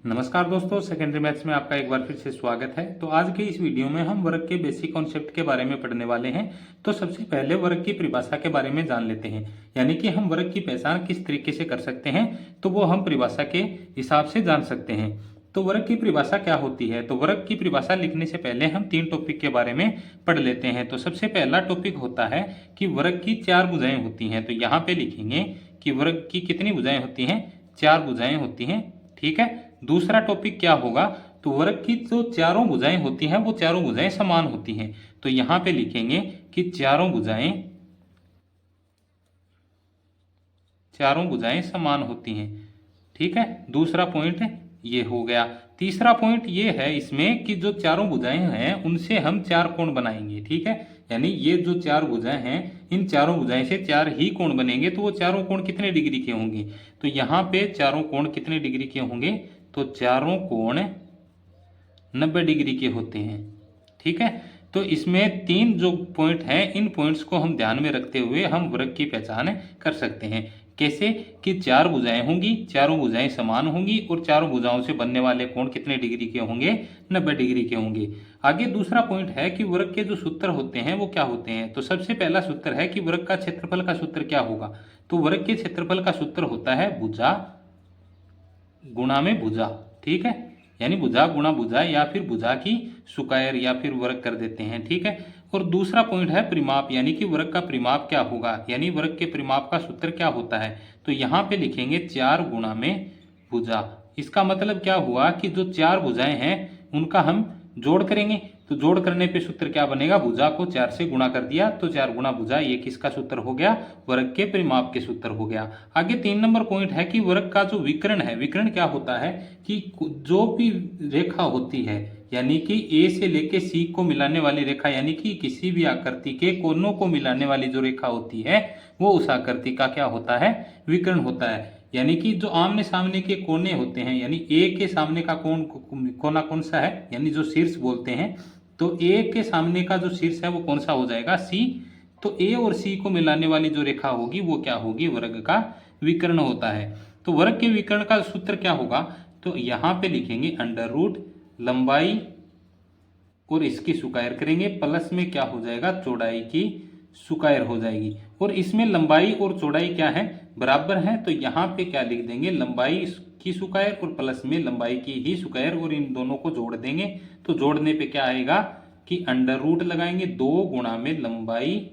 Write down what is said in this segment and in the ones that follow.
नमस्कार दोस्तों, secondary maths में आपका एक बार फिर से स्वागत है। तो आज के इस वीडियो में हम वर्ग के बेसिक कॉन्सेप्ट के बारे में पढ़ने वाले हैं। तो सबसे पहले वर्ग की परिभाषा के बारे में जान लेते हैं, यानी कि हम वर्ग की पहचान किस तरीके से कर सकते हैं, तो वो हम परिभाषा के हिसाब से जान सकते हैं। तो वर्ग की परिभाषा क्या होती है? तो वर्ग की परिभाषा लिखने से पहले हम 3 टॉपिक के बारे में पढ़ लेते हैं। तो सबसे पहला टॉपिक होता है कि वर्ग की 4 भुजाएं होती हैं। तो यहाँ पे लिखेंगे कि वर्ग की कितनी भुजाएं होती हैं? 4 भुजाएं होती हैं। ठीक है। दूसरा टॉपिक क्या होगा? तो वर्ग की जो चारों भुजाएं होती हैं वो चारों भुजाएं समान होती हैं। तो यहां पे लिखेंगे कि चारों भुजाएं समान होती हैं। ठीक है, दूसरा पॉइंट ये हो गया। तीसरा पॉइंट ये है इसमें कि जो चारों भुजाएं हैं उनसे हम 4 कोण बनाएंगे। ठीक है, यानी ये जो 4 भुजाएं हैं इन चारों भुजाएं से 4 ही कोण बनेंगे। तो वो चारों कोण कितने डिग्री के होंगे? तो यहाँ पे चारों कोण कितने डिग्री के होंगे? तो चारों कोण 90 डिग्री के होते हैं। ठीक है, तो इसमें 3 जो पॉइंट हैं इन पॉइंट्स को हम ध्यान में रखते हुए हम वर्ग की पहचान कर सकते हैं। कैसे? कि 4 भुजाएं होंगी, चारों भुजाएं समान होंगी और चारों भुजाओं से बनने वाले कोण कितने डिग्री के होंगे? 90 डिग्री के होंगे। आगे दूसरा पॉइंट है कि वर्ग के जो सूत्र होते हैं वो क्या होते हैं। तो सबसे पहला सूत्र है कि वर्ग का क्षेत्रफल का सूत्र क्या होगा? तो वर्ग के क्षेत्रफल का सूत्र होता है भुजा गुणा में भुजा। ठीक है, यानी भुजा गुणा भुजा या फिर भुजा की स्क्वायर या फिर वर्ग कर देते हैं। ठीक है, और दूसरा पॉइंट है परिमाप, यानी कि वर्ग का परिमाप क्या होगा, यानी वर्ग के परिमाप का सूत्र क्या होता है। तो यहाँ पे लिखेंगे 4 गुणा में भुजा। इसका मतलब क्या हुआ कि जो 4 भुजाएं हैं उनका हम जोड़ करेंगे। तो जोड़ करने पे सूत्र क्या बनेगा? भुजा को 4 से गुणा कर दिया तो 4 गुणा भुजा, ये किसका सूत्र हो गया? वर्ग के परिमाप के सूत्र हो गया। आगे 3 नंबर पॉइंट है कि वर्ग का जो विकर्ण है, विकर्ण क्या होता है कि जो भी रेखा होती है, यानी कि ए से लेके सी को मिलाने वाली रेखा, यानी कि किसी भी आकृति के कोनों को मिलाने वाली जो रेखा होती है वो उस आकृति का क्या होता है? विकर्ण होता है। यानी कि जो आमने सामने के कोने होते हैं, यानी ए के सामने का कोना कौन सा है, यानी जो शीर्ष बोलते हैं, तो ए के सामने का जो शीर्ष है वो कौन सा हो जाएगा? सी। तो ए और सी को मिलाने वाली जो रेखा होगी वो क्या होगी? वर्ग का विकर्ण होता है। तो वर्ग के विकर्ण का सूत्र क्या होगा? तो यहां पे लिखेंगे अंडर रूट लंबाई और इसकी स्क्वायर करेंगे, प्लस में क्या हो जाएगा? चौड़ाई की स्क्वायर हो जाएगी। और इसमें लंबाई और चौड़ाई क्या है? बराबर है। तो यहाँ पे क्या लिख देंगे? लंबाई की स्क्वायर और प्लस में लंबाई की ही स्क्वायर, और इन दोनों को जोड़ देंगे। तो जोड़ने पे क्या आएगा कि अंडर रूट लगाएंगे 2 गुणा में लंबाई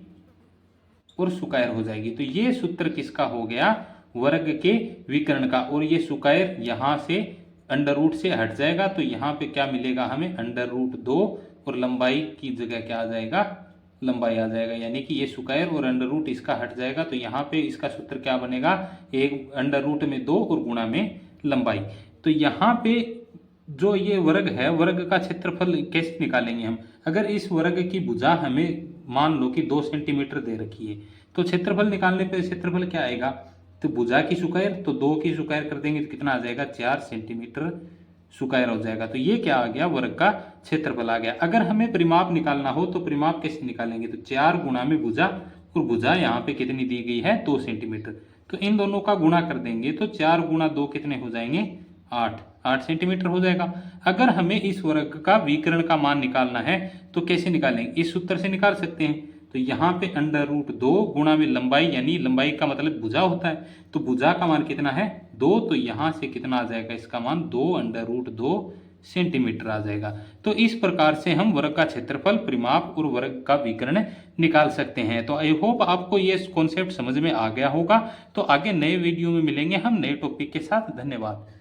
और स्क्वायर हो जाएगी। तो ये सूत्र किसका हो गया? वर्ग के विकर्ण का। और ये स्क्वायर यहाँ से अंडर रूट से हट जाएगा तो यहाँ पे क्या मिलेगा हमें? अंडर रूट 2 और लंबाई की जगह क्या आ जाएगा? लंबाई आ जाएगा। यानी कि ये स्क्वायर और अंडर रूट इसका हट जाएगा तो यहाँ पे इसका सूत्र क्या बनेगा? एक अंडर रूट में 2 और गुणा में लंबाई। तो यहाँ पे जो ये वर्ग है, वर्ग का क्षेत्रफल कैसे निकालेंगे हम? अगर इस वर्ग की भुजा हमें मान लो कि 2 सेंटीमीटर दे रखी है, तो क्षेत्रफल निकालने पे क्षेत्रफल क्या आएगा? तो भुजा की स्क्वायर, तो 2 की स्क्वायर कर देंगे तो कितना आ जाएगा? 4 सेंटीमीटर स्क्वायर हो जाएगा। तो ये क्या आ गया? वर्ग का क्षेत्रफल आ गया। अगर हमें परिमाप निकालना हो तो परिमाप कैसे निकालेंगे? तो 4 गुणा में भुजा, और भुजा यहाँ पे कितनी दी गई है? 2 सेंटीमीटर। तो इन दोनों का गुणा कर देंगे तो 4 गुणा 2 कितने हो जाएंगे? 8 सेंटीमीटर हो जाएगा। अगर हमें इस वर्ग का विकर्ण का मान निकालना है तो कैसे निकालेंगे? इस सूत्र से निकाल सकते हैं। तो यहाँ पे अंडर रूट 2 गुणा में लंबाई, यानी लंबाई का मतलब भुजा होता है, तो भुजा का मान कितना है? 2। तो यहाँ से कितना आ जाएगा इसका मान? 2 अंडर रूट 2 सेंटीमीटर आ जाएगा। तो इस प्रकार से हम वर्ग का क्षेत्रफल, परिमाप और वर्ग का विकर्ण निकाल सकते हैं। तो आई होप आपको ये कॉन्सेप्ट समझ में आ गया होगा। तो आगे नए वीडियो में मिलेंगे हम नए टॉपिक के साथ। धन्यवाद।